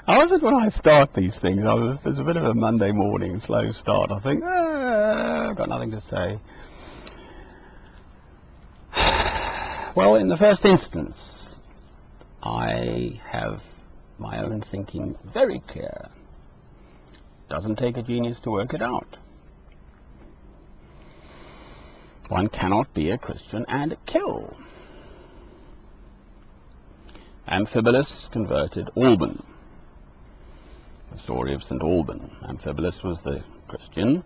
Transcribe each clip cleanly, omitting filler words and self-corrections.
How is it when I start these things? There's a bit of a Monday morning slow start. I think, I've got nothing to say. Well, in the first instance, I have my own thinking very clear. Doesn't take a genius to work it out. One cannot be a Christian and kill. Amphibolus converted Alban. The story of St. Alban. Amphibolus was the Christian,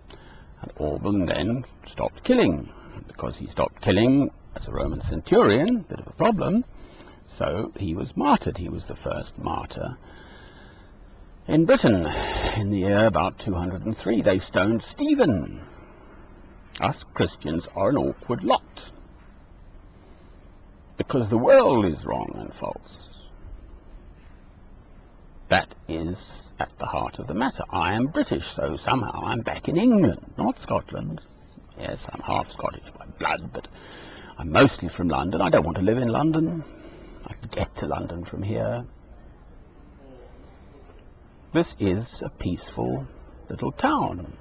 and Alban then stopped killing. Because he stopped killing as a Roman centurion, bit of a problem, so he was martyred. He was the first martyr in Britain in the year about 203. They stoned Stephen. Us Christians are an awkward lot, because the world is wrong and false. That is at the heart of the matter. I am British, so somehow I'm back in England, not Scotland. Yes, I'm half Scottish by blood, but I'm mostly from London. I don't want to live in London. I can get to London from here. This is a peaceful little town,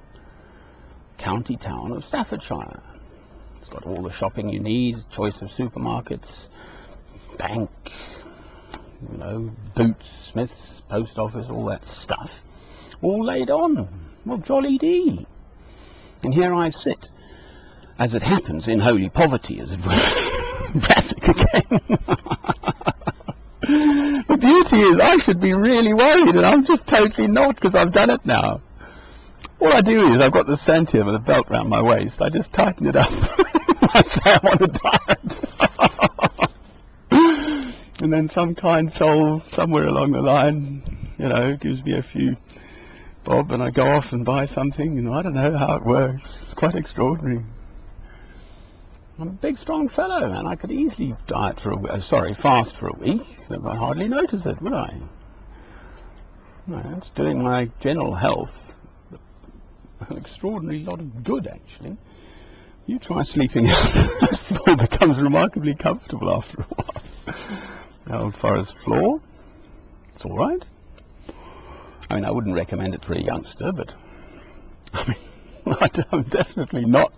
county town of Staffordshire. It's got all the shopping you need, choice of supermarkets, bank, you know, Boots, Smiths, post office, all that stuff, all laid on. Well, jolly dee. And here I sit, as it happens, in holy poverty, as it were. Brassic again. The beauty is I should be really worried, and I'm just totally not, because I've done it now. All I do is, I've got the Santium with a belt round my waist, I just tighten it up. I say I'm on a diet. And then some kind soul somewhere along the line, you know, gives me a few bob, and I go off and buy something, and I don't know how it works. It's quite extraordinary. I'm a big, strong fellow, and I could easily fast for a week. I'd hardly notice it, would I? No, it's doing my general health an extraordinary lot of good, actually. You try sleeping out, the floor becomes remarkably comfortable after a while. The old forest floor, it's all right. I mean, I wouldn't recommend it for a youngster, but I mean, I'm definitely not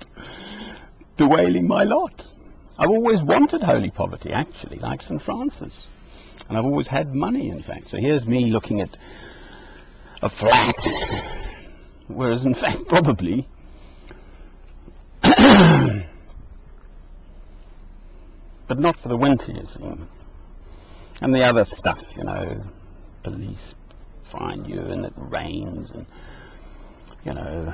bewailing my lot. I've always wanted holy poverty, actually, like St. Francis. And I've always had money, in fact. So here's me looking at a flat, whereas, in fact, probably but not for the winter, you see. And the other stuff, you know, police find you and it rains, and, you know,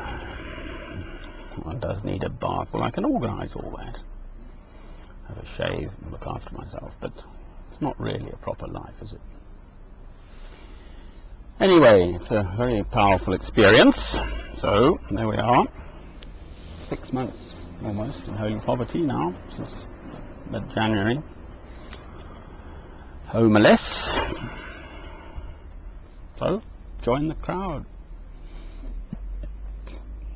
one does need a bath. Well, I can organise all that, have a shave and look after myself, but it's not really a proper life, is it? Anyway, it's a very powerful experience. So there we are, 6 months almost in holy poverty now, since mid-January. Homeless. So join the crowd.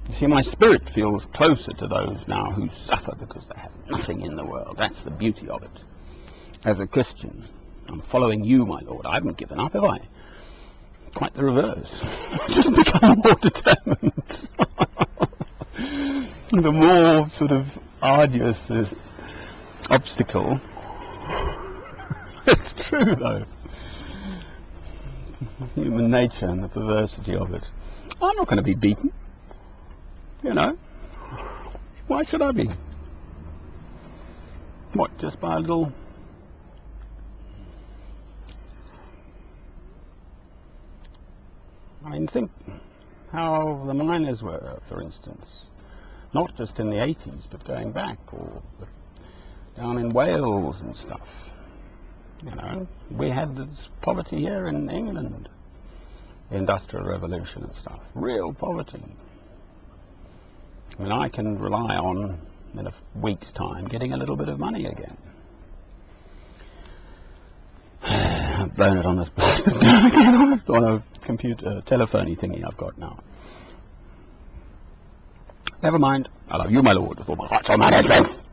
You see, my spirit feels closer to those now who suffer because they have nothing in the world. That's the beauty of it. As a Christian, I'm following you, my Lord. I haven't given up, have I? Quite the reverse. I've just become more determined. The more sort of arduous the obstacle. It's true, though. Human nature and the perversity of it. I'm not going to be beaten. You know, why should I be? What, just by a little... I mean, think how the miners were, for instance. Not just in the 80s, but going back, or down in Wales and stuff. You know, we had this poverty here in England. The Industrial Revolution and stuff. Real poverty. I mean, I can rely on, in a week's time, getting a little bit of money again. I've blown it on this on a computer, telephony thingy I've got now. Never mind. I love you, my Lord, with all my heart, soul, mind, and strength.